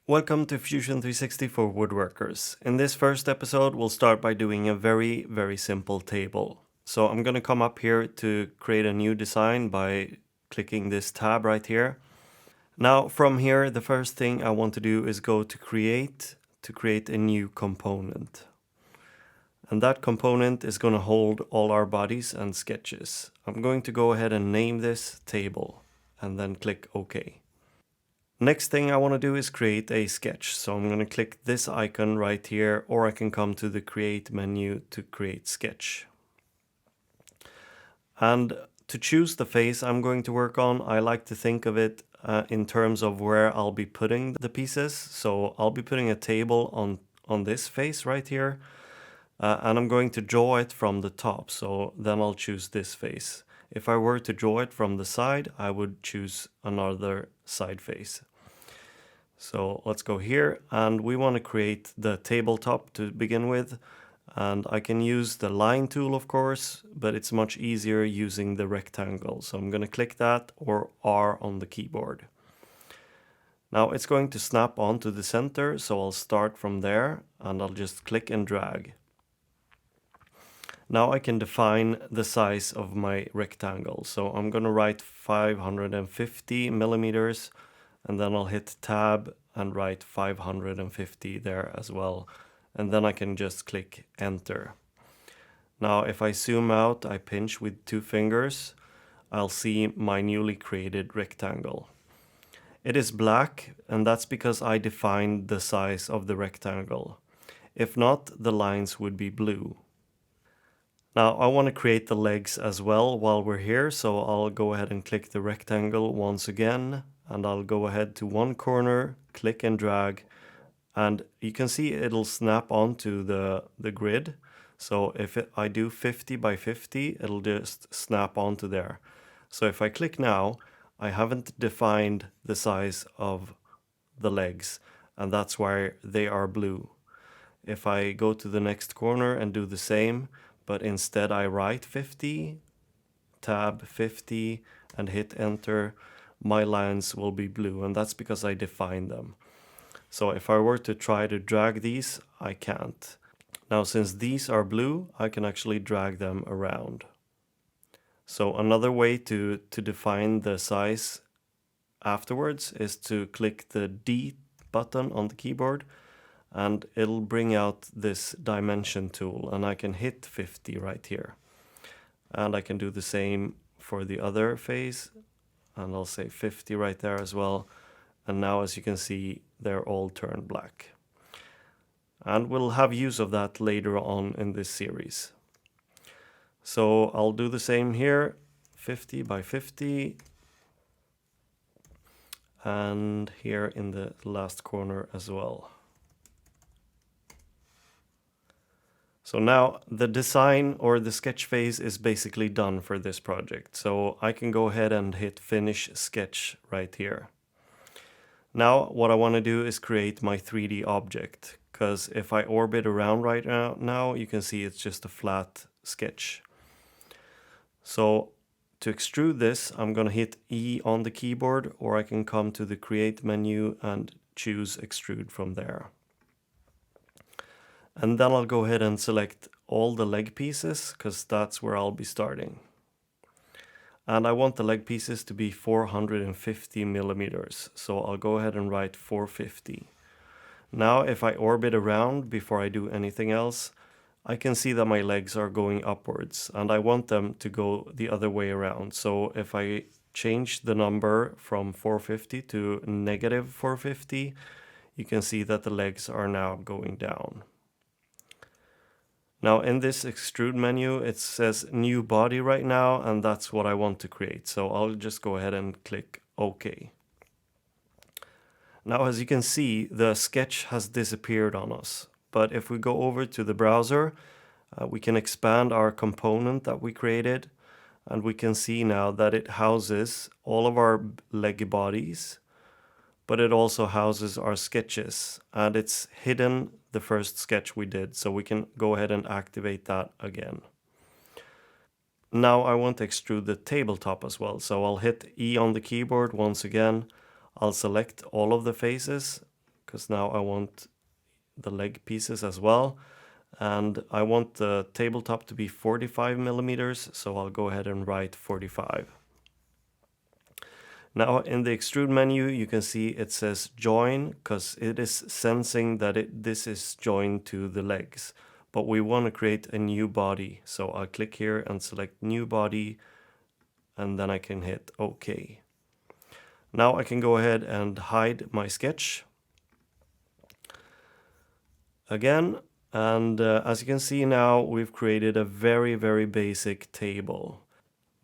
Welcome to Fusion 360 for Woodworkers. In this first episode, we'll start by doing a very simple table. So I'm going to come up here to create a new design by clicking this tab right here. Now from here, the first thing I want to do is go to create a new component. And that component is going to hold all our bodies and sketches. I'm going to go ahead and name this table and then click OK. Next thing I want to do is create a sketch. So I'm going to click this icon right here, or I can come to the create menu to create sketch. And to choose the face I'm going to work on, I like to think of it in terms of where I'll be putting the pieces. So I'll be putting a table on this face right here, and I'm going to draw it from the top. So then I'll choose this face. If I were to draw it from the side, I would choose another side face. So let's go here, and we want to create the tabletop to begin with. And I can use the line tool, of course, but it's much easier using the rectangle. So I'm going to click that, or R on the keyboard. Now it's going to snap onto the center, so I'll start from there and I'll just click and drag. Now I can define the size of my rectangle. So I'm going to write 550 millimeters, and then I'll hit tab and write 550 there as well. And then I can just click enter. Now if I zoom out, I pinch with 2 fingers, I'll see my newly created rectangle. It is black, and that's because I defined the size of the rectangle. If not, the lines would be blue. Now I want to create the legs as well while we're here, so I'll go ahead and click the rectangle once again, and I'll go ahead to one corner, click and drag, and you can see it'll snap onto the grid. So if I do 50 by 50, it'll just snap onto there. So if I click now, I haven't defined the size of the legs, and that's why they are blue. If I go to the next corner and do the same, but instead I write 50, tab 50, and hit enter, my lines will be blue, and that's because I defined them. So if I were to try to drag these, I can't. Now since these are blue, I can actually drag them around. So another way to define the size afterwards is to click the D button on the keyboard, and it'll bring out this dimension tool, and I can hit 50 right here. And I can do the same for the other face, and I'll say 50 right there as well. And now as you can see, they're all turned black. And we'll have use of that later on in this series. So I'll do the same here, 50 by 50. And here in the last corner as well. So now the design or the sketch phase is basically done for this project. So I can go ahead and hit finish sketch right here. Now what I want to do is create my 3D object, because if I orbit around right now, you can see it's just a flat sketch. So to extrude this, I'm going to hit E on the keyboard, or I can come to the create menu and choose extrude from there. And then I'll go ahead and select all the leg pieces, because that's where I'll be starting. And I want the leg pieces to be 450 millimeters. So I'll go ahead and write 450. Now if I orbit around before I do anything else, I can see that my legs are going upwards, and I want them to go the other way around. So if I change the number from 450 to negative 450, you can see that the legs are now going down. Now in this extrude menu, it says new body right now, and that's what I want to create. So I'll just go ahead and click OK. Now as you can see, the sketch has disappeared on us. But if we go over to the browser, we can expand our component that we created, and we can see now that it houses all of our leg bodies, but it also houses our sketches, and it's hidden the first sketch we did, so we can go ahead and activate that again. Now I want to extrude the tabletop as well, so I'll hit E on the keyboard once again. I'll select all of the faces, because now I want the leg pieces as well. And I want the tabletop to be 45 millimeters, so I'll go ahead and write 45. Now in the extrude menu, you can see it says join, because it is sensing that this is joined to the legs. But we want to create a new body. So I'll click here and select new body, and then I can hit OK. Now I can go ahead and hide my sketch again. And as you can see now, we've created a very, very basic table.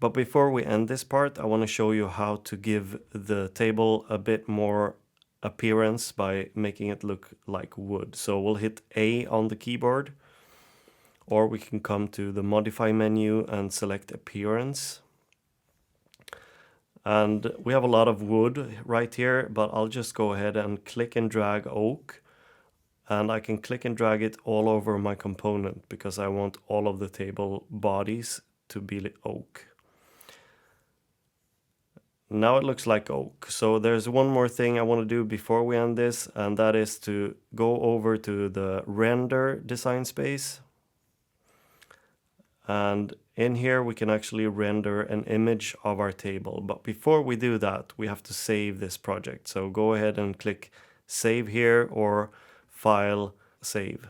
But before we end this part, I want to show you how to give the table a bit more appearance by making it look like wood. So we'll hit A on the keyboard, or we can come to the modify menu and select appearance. And we have a lot of wood right here, but I'll just go ahead and click and drag oak. And I can click and drag it all over my component because I want all of the table bodies to be oak. Now it looks like oak. So there's one more thing I want to do before we end this, and that is to go over to the render design space. And in here we can actually render an image of our table. But before we do that, we have to save this project. So go ahead and click save here, or file, save.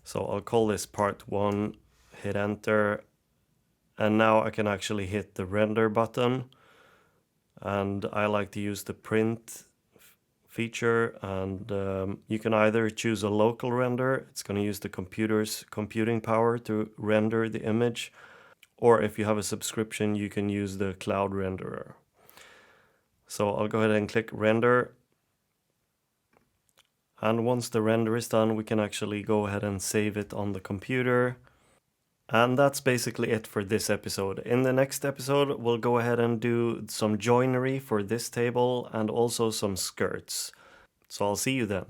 So I'll call this part 1, hit enter. And now I can actually hit the render button, and I like to use the print feature, and you can either choose a local render, it's going to use the computer's computing power to render the image, or if you have a subscription you can use the cloud renderer. So I'll go ahead and click render, and once the render is done we can actually go ahead and save it on the computer. And that's basically it for this episode. In the next episode, we'll go ahead and do some joinery for this table and also some skirts. So I'll see you then.